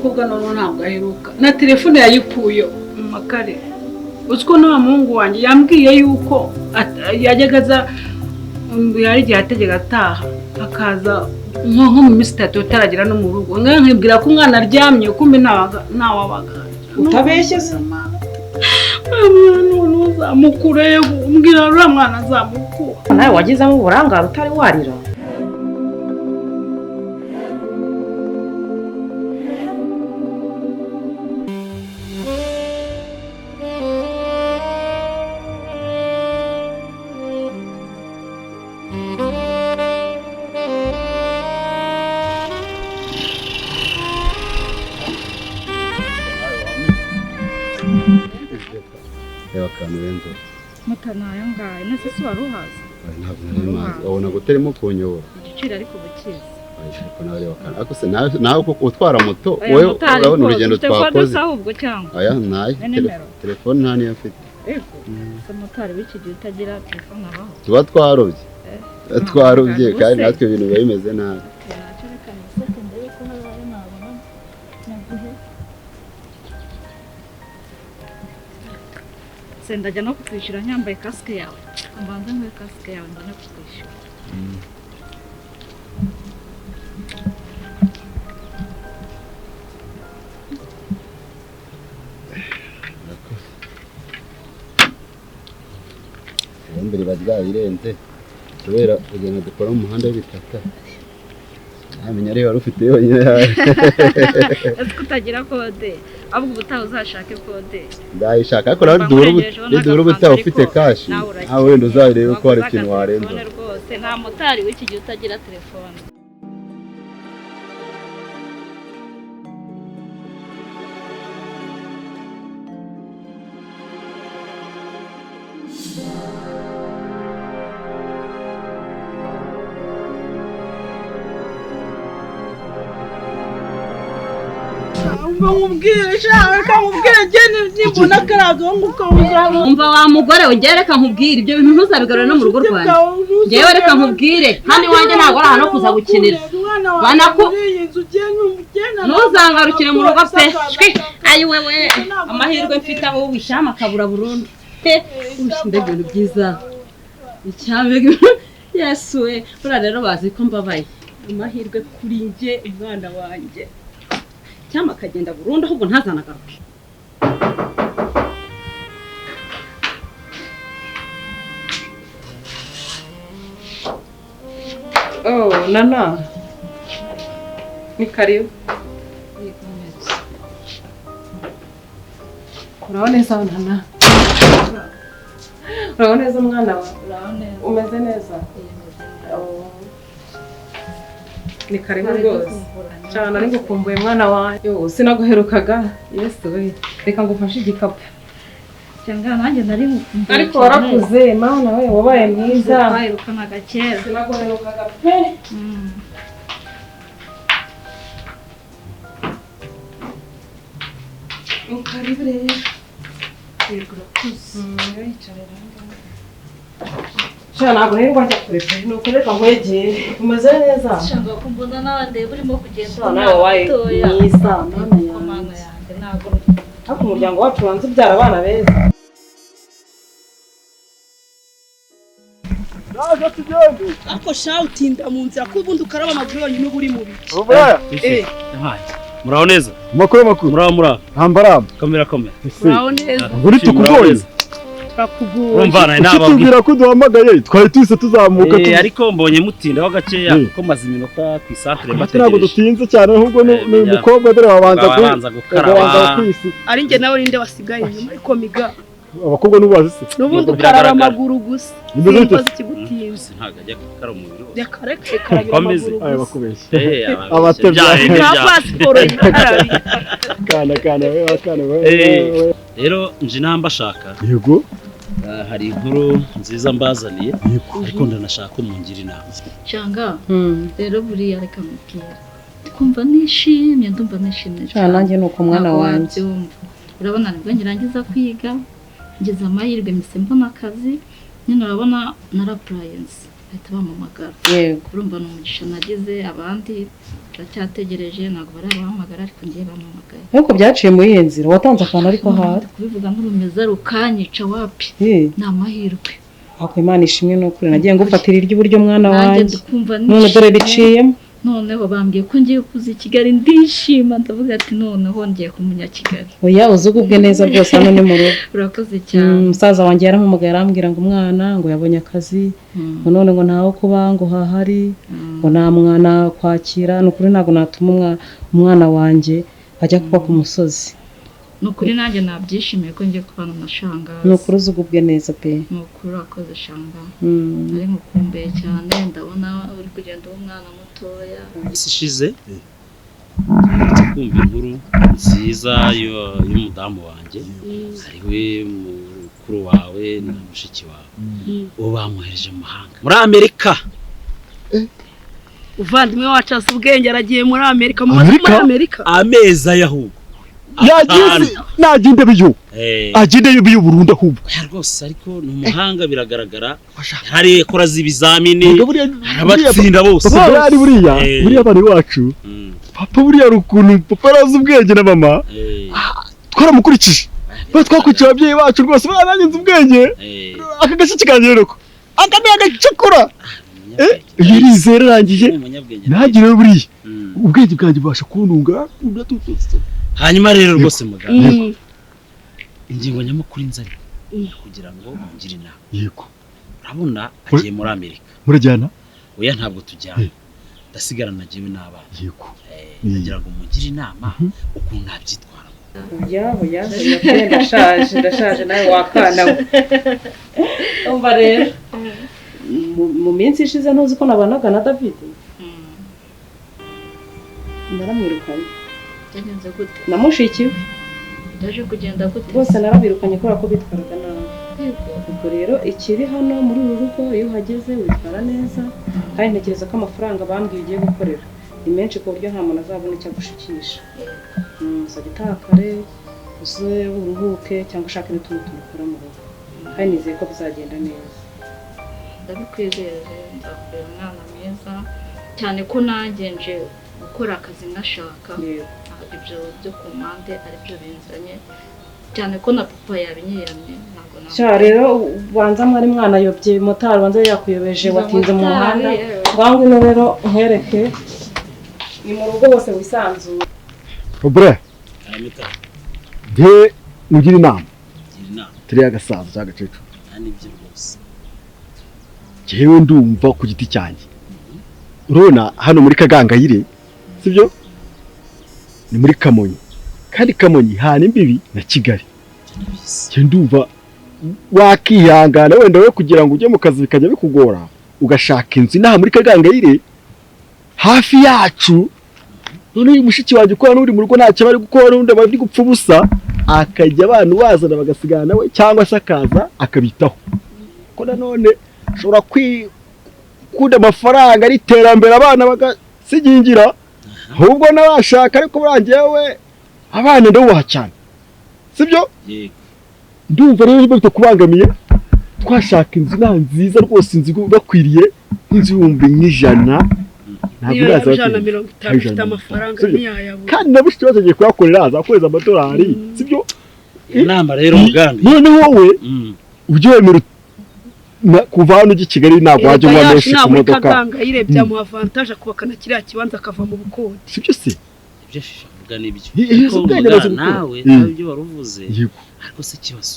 mukobwa none ntabwo aheruka na telefone yayikuye makare uziko nta muhungu wanjye yambwiye yuko yajyaga aza yari igihe ategeka ataha akaza nko mu minsi 3 utaragera no mu rugo nkibwira ko umwana aryamye kumbe ntawabaga utabeshye se none uzamukure umbwira uriya mwana azamukura nawe wagizemo uburangare utari warira mutanayo ngaye nase si waruhaza ntabwo nari mazi abona guterimo kunyobora igiciro ariko bukiza ariko nawe wakana ariko se nawe kuko utwara moto wowe urabona urugendo twakoze ahubwo cyangwa aya nayo telefone nta niyo mfite ego se motari w'iki gihe utagira telefone abaho tuba twarobye kandi natwe ibintu biba bimeze nabi ndajya no kutwishyura nyambaye kasike yawe mbanza nkwe kasike yawe ndana kutwishyura imbere bazgayirenze kubera ugenda dukora mu muhanda w'ibitaka ntamenya ari wari ufite yonyine ese kutagira kode ahubwo ubutaha uzashake kode ndayishaka ariko nawe dore ubutaha ufite kashi nawe wenda uzarebe ko hari ikintu warenza rwose nta motari w'iki gihe utagira telefone umva wa mugore ugere reka nkubwire ibyo bintu ntuzabigarure no mu rugo rwanjye ngewe reka nkubwire hano iwanjye ntabwo ari ahantu kuza gukinira banako ntuzangarukire mu rugo pe ayi wewe amahirwe mfite abo wishama akabura burundu mbega ibintu byiza icyambega yesu we buriya rero bazi ko mbabaye amahirwe kuri njye umwana wanjye cyama akagenda burundu ahubwo ntazanagaruke oh nana ni karibu urabona neza nana urabona neza mwana wawe umeze neza ni karibu rwose cyane ari gukumbuye mwana wanjye sinaguherukaga yesu we reka ngufashe igikapu cyangwa nanjye nari ariko warakuze mana we wabaye mwiza bayirukanaga kera sinaguherukaga pe karibu rero yego urakuze yicarira ntabwo rero wajya kure pe ni ukureka nkwegere umeze neza nshaka kumbona n'abandi burimo kugenda nawe wabaye mwiza mana yanjye ntabwo ariko umuryango wacu wanze ubyara abana beza ariko sha utinda mu nzira ko ubundi ukaraba amaguru yonyine uba uri mu biki muraho neza makuru muraho hambaramba komera muraho neza uri tukugoye urumvana inama tubwira ko duhamagaye twari tuse tuzamuka ariko mbonye mutinda ho gakeya kuko maze iminota ku isantere bategereje ntabwo dutinze cyane ahubwo ni umukobwa dore wabanza gukaraba ari njye nawe ninde wasigaye inyuma ariko miga abakobwa n'ubazi se n'ubundi ukaraba amaguru gusa simbaza ikigutinze ntabwo ajya gukara umubiri wose yakareke karabira amaguru gusa bakubeshye abatebya nka pasiporo y'ikarabi kana we rero nje nambashaka yego hari inkuru nziza mbazaniye ariko ndanashaka ko mungira inama cyangwa rero buriya reka mubwira kumva nishimye ndumva nishimye cyane nanjye nuko mwana wanjye urabona nibwo ngirangiza kwiga ngeze amahirwe mise mbona akazi nyine urabona narapurayense bahita bampamagara yego urumva ni umugisha nagize abandi baracyategereje ntabwo barabahamagara ariko ngiye bampamagaye ariko byaciye muri iyi nzira watanze akantu ariko hari kubivuga nk'urumeza rukanyica wapi ni amahirwe ako Imana ishimwe n'ukuri nagiye ngufatira iry'uburyo mwana nanjye wanjye ndikumva none dore biciyemo noneho bambwiye ko ngiye kuza i Kigali ndishima ndavuga ati noneho ngiye kumunya Kigali oya uzugubwe neza rwose hano ni mu rugo urakoze cyane umusaza wanjye yarampamagaye arambwira ngo umwana ngo yabonye akazi ngo none ngo ntaho kuba ngo hahari ngo nta mwana kwakira ni ukuri ntabwo natuma umwana wanjye ajya kuba ku musozi ni ukuri nanjye nabyishimiye ko ngiye kubana na Shangazi ni ukuri uzugubwe neza pe ni ukuri urakoze Shangazi ari mukumbeye cyane ndabona uri kugenda umwana mutoya isi ishize kumva inkuru nziza y'umudamu wanjye ariwe mukuru wawe na mushiki wawe uwo bamwohereje mu mahanga muri Amerika uvandimwe wacu asa ubwenge aragiye muri Amerika amezi ayahubwo naginde biyo aginde biyo Burundi ahubwo rwose ariko ni umuhanga biragaragara hari ekora z'ibizamini arabatsinda bose bari buriya bari wacu papa buriya rukuntu papa arazi ubwenge na mama twaramukurikije twakurikiye ababyeyi bacu rwose barangize ubwenge aka gashiki kanjye rero aka ni agacakura yirizera rangiye nagire buriya ubwenge bwanjye bubasha kuntunga hanyuma rero rwose muganga ingingo nyamukuru inzari kugira ngo ngire inama yego urabona agiye muri Amerika murajyana oya ntabwo tujyana ndasigara nagiwe n'abana yego kugira ngo mugire inama ukuntu nabyitwara oya ndashaje nawe wakana umva rero mu minsi ishize ntuzi ko nabanaga na David naramwirukanye byagenze gute namushikiwe ndaje kugenda gute bose narabirukanye kubera ko bitwaraga nabi ubwo rero ikiri hano muri uru rugo iyo uhageze witwara neza kandi ntekereza ko amafaranga bambwiye ugiye gukorera ni menshi ku buryo nta muntu azabona icyo agushikisha uzajya utaha kare uze uruhuke cyangwa ushake n'utundi tuntu ukora mu rugo kandi nizeye ko bizagenda neza ndabikwizeze nzakurera umwana mwiza cyane ko nanjye nje gukora akazi nashaka ibyo byo ku mpande aribyo binzanye cyane ko na papa yabinyiranye ntabwo ntabwo rero banza mwari mwana yobye motari banza yakuyobeje watinze mu muhanda ngwangu no rero nkwereke ni mu rugo bose wisanzuye Obre de mugira inama turi agasaza cy'agacecu nibyo rwose jewe ndumva ku giti cyanjye urona hano muri Kagangayire sibyo ni muri Kamonyi kandi Kamonyi hana imbibi na Kigali cyo ndumva wakihangana wenda we kugira ngo ujye mu kazi bikajya bikugora ugashaka inzu inaha muri Kagangayire hafi yacu none uyu mushiki waje ukora n'uri mu rugo ntacyo bari gukora n'undi bari gupfa ubusa akajya abantu bazana bagasigana we cyangwa se akaza akabitaho ko nanone ushobora kuda amafaranga ari terambere abana bagasigingira ahubwo nabashaka ariko burangiye we abana ndabubaha cyane sibyo ndumva rero bifite kubangamiye twashaka inzu nziza rwose inzu bakwiriye inzu y'ibihumbi 100 ntabwo iraza 150 ifite amafaranga ntiyayabura kandi nabushye bagiye kuyakorera azakoreza amadolari sibyo inama rero muganga none wowe ubyemera kuva hano ujya Kigali ntabwo wajya umwamesha ku modoka Kagangayire byamuha avantage akubakana kiriya kibanza akava mu bukode sibyo se ibyo shishavuga nibyo nawe ibyo waruvuze ariko se kibazo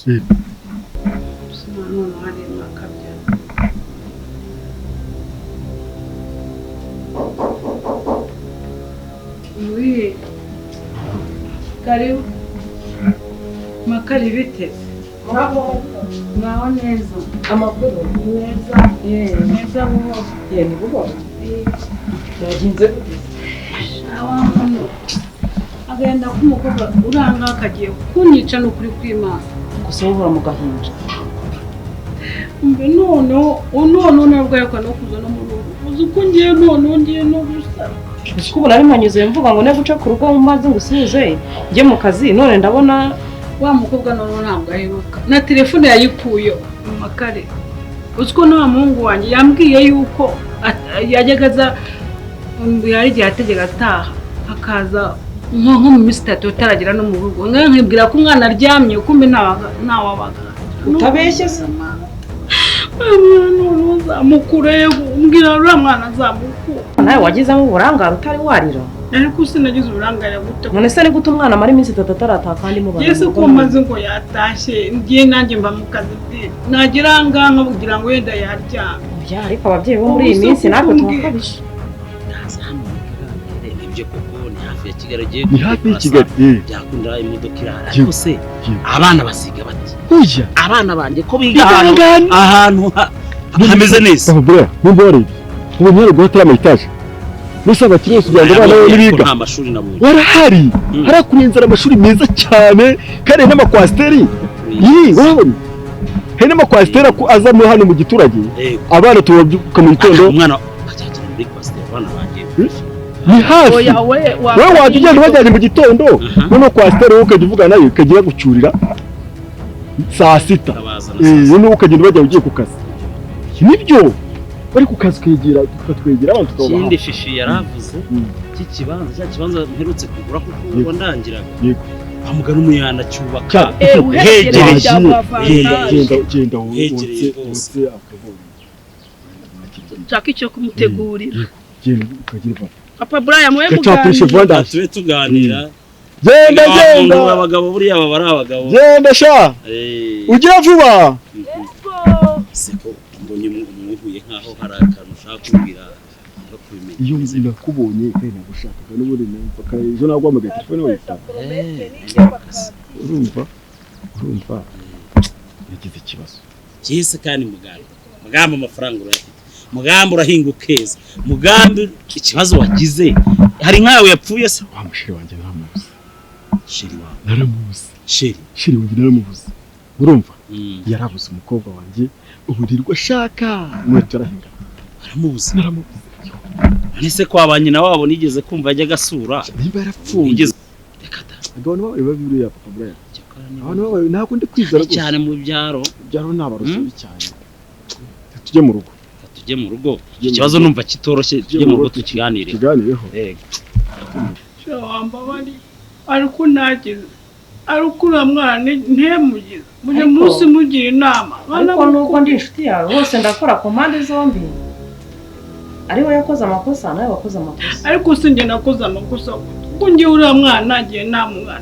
karibu makari bite mwaho neza amakuru neza neza buho ni buho yaginze agenda k'umukobwa uranga akagiye kunyica n'ukuri kw'Imana gusa wowe mu gahinja mbe none nabwo yakwa no kuza no mu rugo uzi ko ngiye no gusa kuko nari mpanyuze mvuga ngo ne guca ku rugo maze ngusubize njye mu kazi none ndabona wa mukobwa none ntabwo aheruka na telefone yayikuye mu makare uziko n'uwa muhungu wanjye yambwiye yuko yajyaga aza yari igihe ategeka ataha akaza nko mu minsi 3 utaragera no mu rugo nkibwira ko umwana aryamye kumbe ntawabaga utabeshye se mukure umbwira uriya mwana azamukura nawe wagizemo uburangare utari warira ariko sinagize uburangare gute none se ni gute umwana amara iminsi 3 atarataha kandi mubana yese ko maze ngo yatashye ngiye nanjye mba mu kazi nagira nganga kugira ngo yenda yaryamye ariko ababyeyi bo muri iyi minsi natwe tubakabisha ibyo koko ni hafi ya Kigali giye ni hafi ya Kigali byakunda imodoka irahari ariko se abana basiga bati oya abana banje ko biga ahantu hameze neza bro mumbore ubu nyari guhatira mu etaje musaba kirose kugira ngo abana bo biga nta mashuri nabonye warahari harakunenzera amashuri meza cyane kandi n'amakwasteri wowe hari n'amakwasteri aza mu hano mu giturage abana tubabyuka mu gitondo umwana ajyana muri kwasteri abana bagiye ni hafi wewe wajya ugenda wajyanye mu gitondo none kwasteri wowe ukajya uvugana nayo ukagira gucyurira saa 6 none ukagenda wajya ugiye ku kazi nibyo bari ku kazi twegera abantu tukaba ikindi fifi yaravuze cya kibanza mperutse kugura kuko wandangiraga yego amugana umuyanda cyubaka hegereye genda hose akabonye nshaka icyo kumutegurira genda ukagira papa Brian mwe muganda tube tuganira genda abagabo buriya baba ari abagabo genda sha ugira vuba seko mbonye umuhuye nkaho hari akantu ushaka kubwira no kubimenya iyo nakubonye kandi nagushakaga n'ubundi mpaka ejo nagwamagaye telefone wayita urumva yagize ikibazo cyese kandi mugamba amafaranga urafite mugamba urahinga ukeza mugambi ikibazo wagize hari nkawe yapfuye se wa mushiri wanjye naramubuze shiri wawe naramubuze shiri wanjye naramubuze urumva yarabuze umukobwa wanjye uburirwa shaka mweto arahinga aramubuze naramubuze none se kwa banyina wabo nigeze kumva ajya gasura nimba yarapfuye reka da abantu baba bibiri ya papa Brian abantu baba ntabwo ndi kwizera cyane mu byaro n'abaruzi cyane tujye mu rugo ikibazo numva kitoroshye tujye mu rugo tukiganireho yego wambabari ariko nagize ariko uramwana ntemugize buri munsi mugira inama ariko nuko ndi inshuti yawe hose ndakora ku mpande zombi ariwe yakoze amakosa nawe wakoze amakosa ariko sinjye nakoze amakosa kuko ngiye uriya mwana nagiye namwana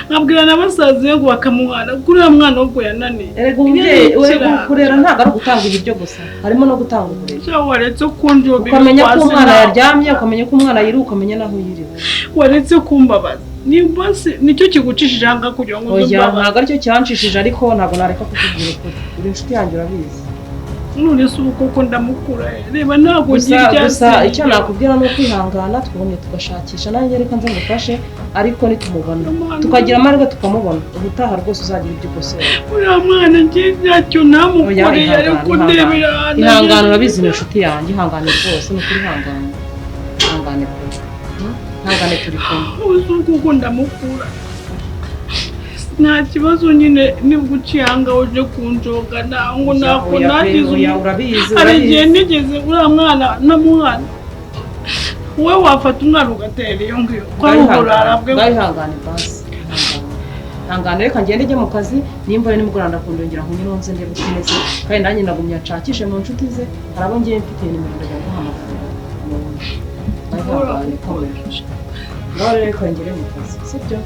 nkabwira n'abasazi yo bakamuhana kuri uriya mwana wo yananiye erega umubyeyi we kurera ntabwo ari gutanga ibiryo gusa harimo no gutanga uburere cyangwa waretse kunjobera ukamenya ko umwana yaryamye ukamenya ko umwana yiruka ukamenya naho yiriwe waretse kumbabaza nimba se nicyo kigucishije hanga kugira ngo ntabwo aricyo cyanshishije ariko ntabwo nareka kukubwira ukuri uri inshuti yanjye urabizi none se ubu koko ndamukura reba ntabwo ngira gusa icyo nakubwira ni ukwihangana twumye tugashakisha nanjye reka nze ngufashe ariko nitumubona tukagira amahirwe tukamubona ubutaha rwose uzagira ibyo ukosora uriya mwana ngiye ntacyo namukoreye ariko ndebera ihangane urabizi ni inshuti yanjye ihangane rwose ni ukuri ihangane ihangane turi kumwe uzi kuko ndamukura nta kibazo nyine nibwo uciyanga uje kunjoga ngo nako nagize hari igihe nigeze uriya mwana n'umwana wowe wafata umwana ugatera iyo ngiyo ko ari uburara bwe ihangane basi ihangane reka ngende njye mu kazi nimba nimugoroba ndakundongera ngo nyine nze ndebe uko meze kandi nanjye ndagumya nshakishe mu nshuti ze hari abo ngiye mfite nimero ndajya guhamagara ihangane komeje ngaho rero reka ngere mu kazi sibyo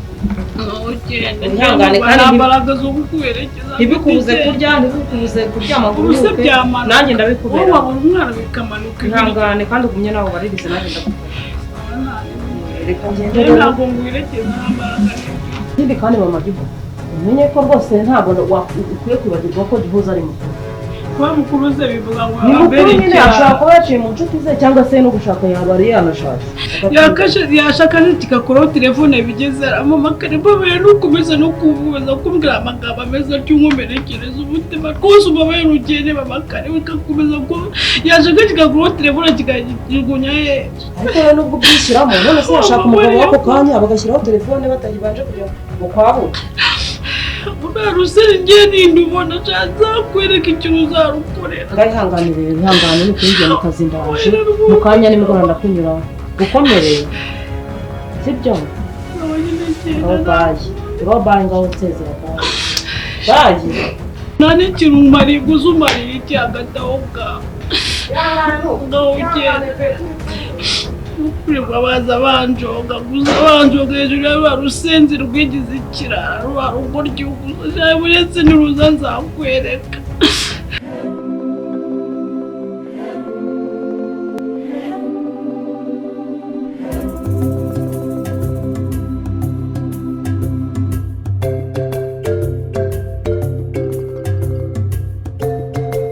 ihangane kandi imbaraga zo kukuherekeza ntibikubuze kurya ntibikubuze kuryama ngo uruhuke nanjye ndabikubera wowe umwana bikamanuka ihangane kandi ugumye nawe ubaririze nanjye ndagufasha reka ngende ntabwo ngwirekeza imbaraga ikindi kandi mama gihugu umenye ko rwose ntabwo ukwiye kwibagirwa ko gihuza ari mukuru kuba mukuru ze bivuga ngo ni mukuru nyine ashobora kuba yaciye mu nshuti ze cyangwa se no gushaka yaba ari yanashatse yashaka ntitigakuraho telefone bigeze aramumakare mbabaye nukomeza no kuvuza kumbwira amagambo ameze atyo unkomerekereza umutima rwose ubabaye rugende bamakare bikakomeza ko yashaka kigakuraho telefone kikagirgunya he ariko rero nubwo ubwishyiramo none se yashaka umugabo w'ako kanya bagashyiraho telefone batagibanje kujya mu kwabuka urarusenge ninde ubona nzakwereka ikintu uzarukorera ngayihanganire ihangane nukwinjiye mu kazi ndaje mu kanya nimugoroba ndakunyuraho ukomereye sibyo bayi ngaho nsezera bayi nta n'ikintu umariye gusa umariye iki hagati aho ngaho ngaho ugenda kurirwa baza banjoga gusa banjoga hejuru ya rwa rusenzi rwigize ikirara rwa rugo ry'ugusa uretse n'uruza nzakwereka